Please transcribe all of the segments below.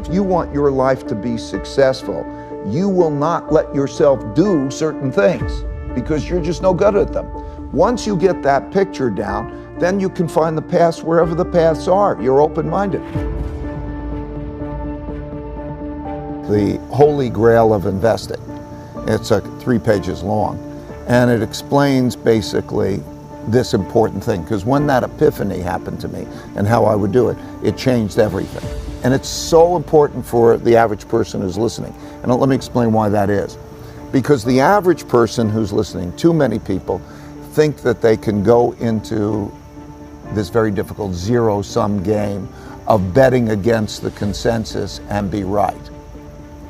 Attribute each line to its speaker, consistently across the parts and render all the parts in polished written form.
Speaker 1: if you want your life to be successful, you will not let yourself do certain things because you're just no good at them. Once you get that picture down, then you can find the paths wherever the paths are. You're open-minded. The Holy Grail of investing. It's 3 pages long, and it explains basically this important thing, because when that epiphany happened to me and how I would do it, it changed everything. And it's so important for the average person who's listening. And let me explain why that is. Because the average person who's listening, too many people, think that they can go into this very difficult zero-sum game of betting against the consensus and be right.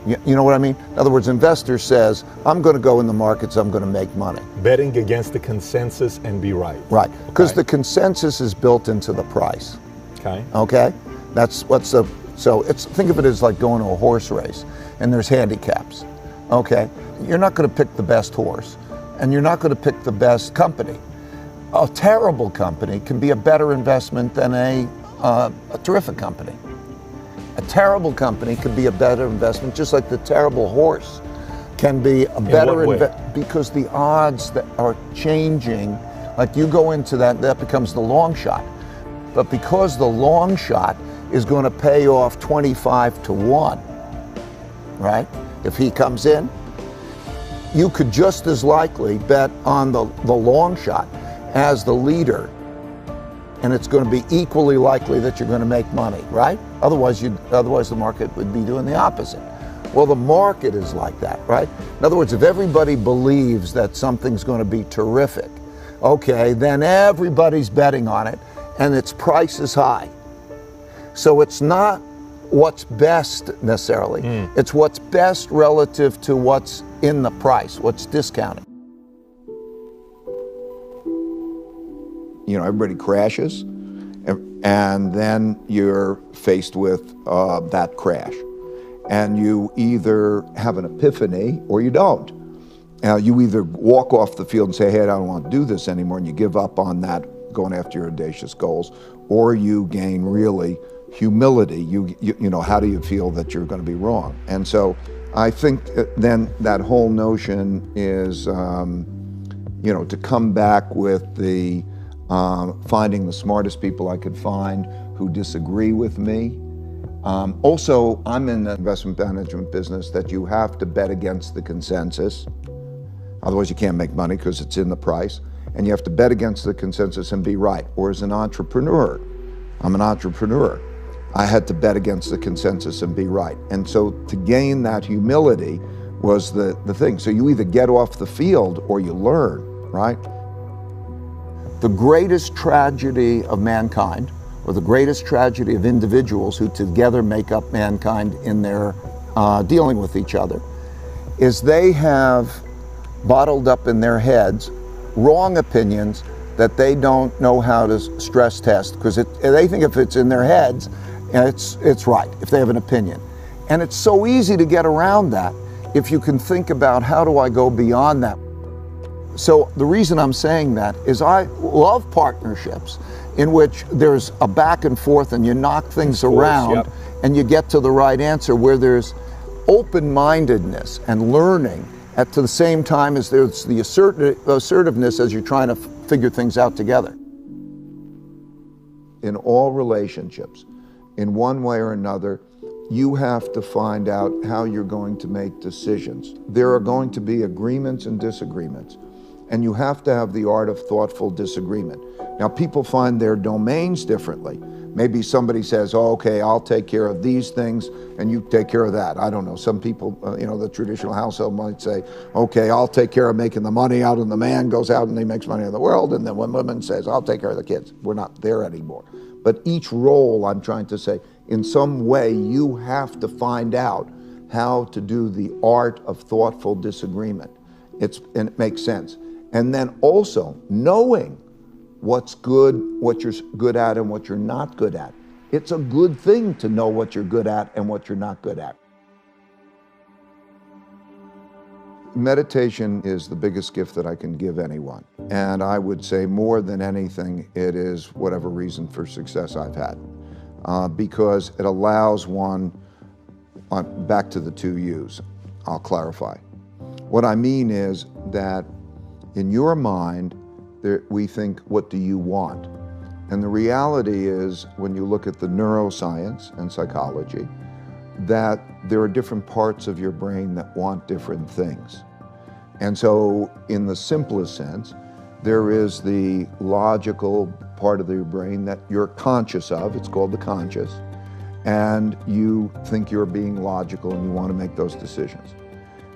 Speaker 1: You know what I mean? In other words, investor says, I'm going to go in the markets, I'm going to make money.
Speaker 2: Betting against the consensus and be right.
Speaker 1: Right, because the consensus is built into the price.
Speaker 2: Okay.
Speaker 1: Okay? That's what's the, so think of it as like going to a horse race, and there's handicaps. Okay? You're not going to pick the best horse, and you're not going to pick the best company. A terrible company can be a better investment than a terrific company. A terrible company could be a better investment, just like the terrible horse can be a better investment, because the odds that are changing, like you go into that becomes the long shot. But because the long shot is going to pay off 25 to 1, right? If he comes in, you could just as likely bet on the long shot as the leader, and it's going to be equally likely that you're going to make money, right? Otherwise the market would be doing the opposite. Well, the market is like that, right? In other words, if everybody believes that something's going to be terrific, okay, then everybody's betting on it, and its price is high. So it's not what's best necessarily. It's what's best relative to what's in the price, what's discounted. You know, everybody crashes, and then you're faced with that crash. And you either have an epiphany or you don't. You either walk off the field and say, hey, I don't want to do this anymore, and you give up on that, going after your audacious goals, or you gain really humility. You know, how do you feel that you're going to be wrong? And so I think then that whole notion is, you know, to come back with the finding the smartest people I could find who disagree with me. Also, I'm in the investment management business that you have to bet against the consensus. Otherwise you can't make money because it's in the price. And you have to bet against the consensus and be right. Or as an entrepreneur, I'm an entrepreneur. I had to bet against the consensus and be right. And so to gain that humility was the thing. So you either get off the field or you learn, right? The greatest tragedy of mankind, or the greatest tragedy of individuals who together make up mankind in their dealing with each other, is they have bottled up in their heads wrong opinions that they don't know how to stress test, because they think if it's in their heads, it's right, if they have an opinion. And it's so easy to get around that if you can think about, how do I go beyond that? So the reason I'm saying that is I love partnerships in which there's a back and forth and you knock things around and you get to the right answer, where there's open-mindedness and learning at the same time as there's the assertiveness as you're trying to figure things out together. In all relationships, in one way or another, you have to find out how you're going to make decisions. There are going to be agreements and disagreements, and you have to have the art of thoughtful disagreement. Now, people find their domains differently. Maybe somebody says, oh, okay, I'll take care of these things and you take care of that. I don't know. Some people, you know, the traditional household might say, okay, I'll take care of making the money out, and the man goes out and he makes money in the world. And then one woman says, I'll take care of the kids. We're not there anymore. But each role, I'm trying to say, in some way, you have to find out how to do the art of thoughtful disagreement. And it makes sense. And then also knowing what's good, what you're good at, and what you're not good at. It's a good thing to know what you're good at and what you're not good at. Meditation is the biggest gift that I can give anyone. And I would say more than anything, it is whatever reason for success I've had. Because it allows one back to the two U's, I'll clarify. What I mean is that in your mind, we think, what do you want? And the reality is, when you look at the neuroscience and psychology, that there are different parts of your brain that want different things. And so in the simplest sense, there is the logical part of your brain that you're conscious of, it's called the conscious, and you think you're being logical and you want to make those decisions.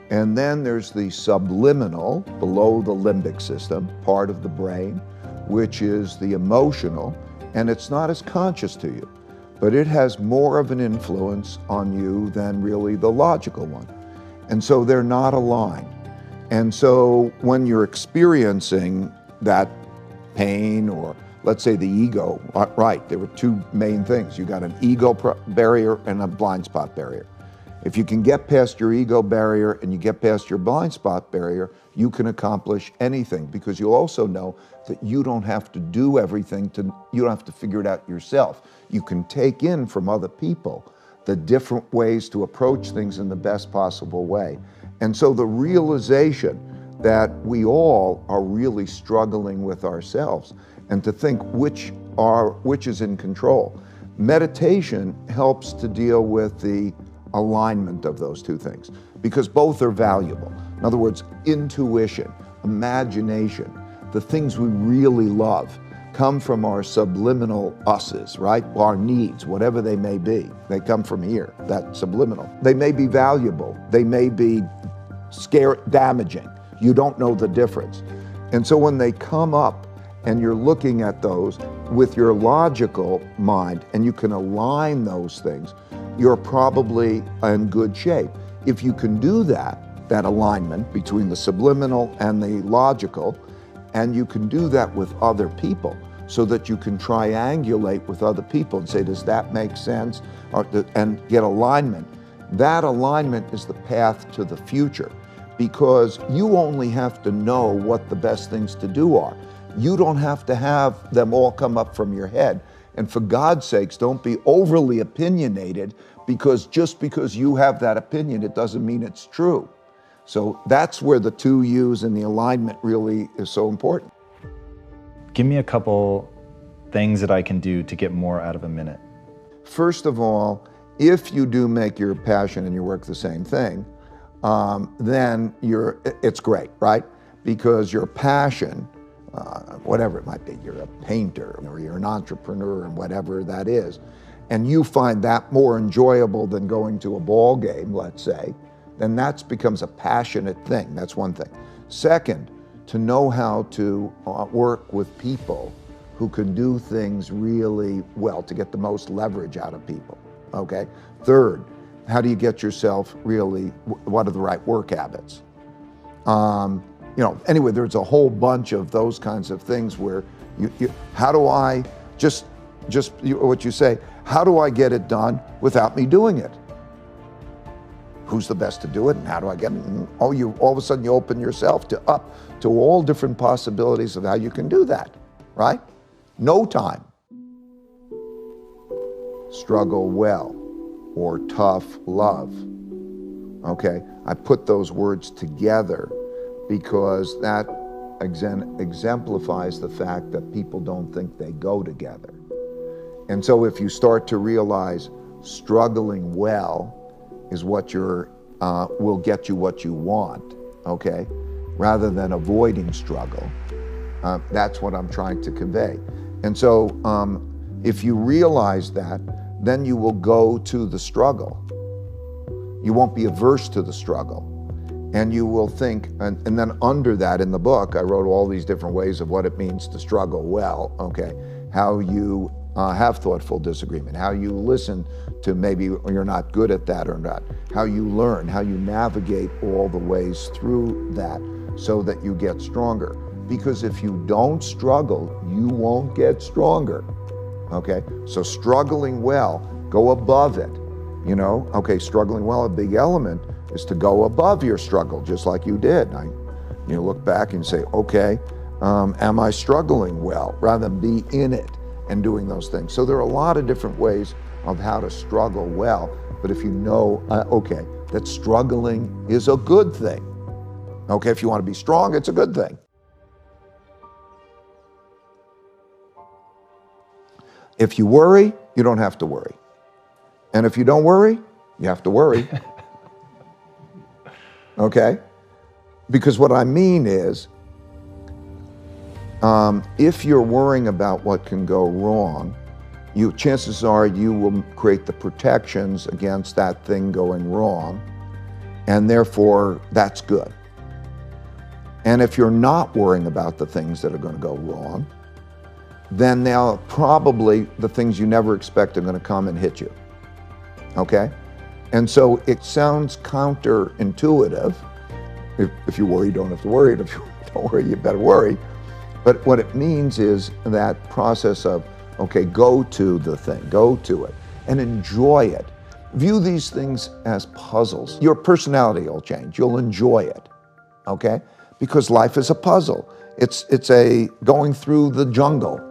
Speaker 1: And then there's the subliminal, below the limbic system, part of the brain, which is the emotional, and it's not as conscious to you, but it has more of an influence on you than really the logical one. And so they're not aligned. And so when you're experiencing that pain, or let's say the ego, right, there were two main things. You got an ego barrier and a blind spot barrier. If you can get past your ego barrier and you get past your blind spot barrier, you can accomplish anything, because you'll also know that you don't have to do everything, you don't have to figure it out yourself. You can take in from other people the different ways to approach things in the best possible way. And so the realization that we all are really struggling with ourselves, and to think which is in control. Meditation helps to deal with the alignment of those two things, because both are valuable. In other words, intuition, imagination, the things we really love come from our subliminal us's, right? Our needs, whatever they may be, they come from here, that subliminal. They may be valuable, they may be damaging. You don't know the difference. And so when they come up and you're looking at those with your logical mind and you can align those things, you're probably in good shape. If you can do that alignment between the subliminal and the logical, and you can do that with other people, so that you can triangulate with other people and say, does that make sense? And get alignment. That alignment is the path to the future, because you only have to know what the best things to do are. You don't have to have them all come up from your head. And for God's sakes, don't be overly opinionated, because just because you have that opinion, it doesn't mean it's true. So that's where the two U's and the alignment really is so important.
Speaker 3: Give me a couple things that I can do to get more out of a minute.
Speaker 1: First of all, if you do make your passion and your work the same thing, then it's great, right? Because your passion, whatever it might be, you're a painter or you're an entrepreneur and whatever that is, and you find that more enjoyable than going to a ball game, let's say, then that becomes a passionate thing. That's one thing. Second, to know how to work with people who can do things really well, to get the most leverage out of people, okay? Third, how do you get yourself really, what are the right work habits? Anyway, there's a whole bunch of those kinds of things where how do I, what you say, how do I get it done without me doing it? Who's the best to do it, and how do I get it? And all of a sudden you open yourself to all different possibilities of how you can do that, right? No time. Struggle well, or tough love. Okay, I put those words together because that exemplifies the fact that people don't think they go together. And so if you start to realize struggling well is what will get you what you want, okay, rather than avoiding struggle, that's what I'm trying to convey. And so if you realize that, then you will go to the struggle. You won't be averse to the struggle. And you will think, and then under that in the book, I wrote all these different ways of what it means to struggle well, okay? How you have thoughtful disagreement, how you listen to maybe you're not good at that or not, how you learn, how you navigate all the ways through that so that you get stronger. Because if you don't struggle, you won't get stronger, okay? So struggling well, go above it, okay, struggling well, a big element is to go above your struggle, just like you did. You look back and say, okay, am I struggling well, rather than be in it and doing those things. So there are a lot of different ways of how to struggle well, But if you know, okay, that struggling is a good thing. Okay, if you want to be strong, it's a good thing. If you worry, you don't have to worry. And if you don't worry, you have to worry. Okay? Because what I mean is, if you're worrying about what can go wrong, chances are you will create the protections against that thing going wrong, and therefore that's good. And if you're not worrying about the things that are going to go wrong, then they'll probably, the things you never expect are going to come and hit you. Okay? And so it sounds counterintuitive. If you worry, you don't have to worry. And if you don't worry, you better worry. But what it means is that process of, okay, go to the thing, go to it, and enjoy it. View these things as puzzles. Your personality will change. You'll enjoy it, okay? Because life is a puzzle. It's a going through the jungle.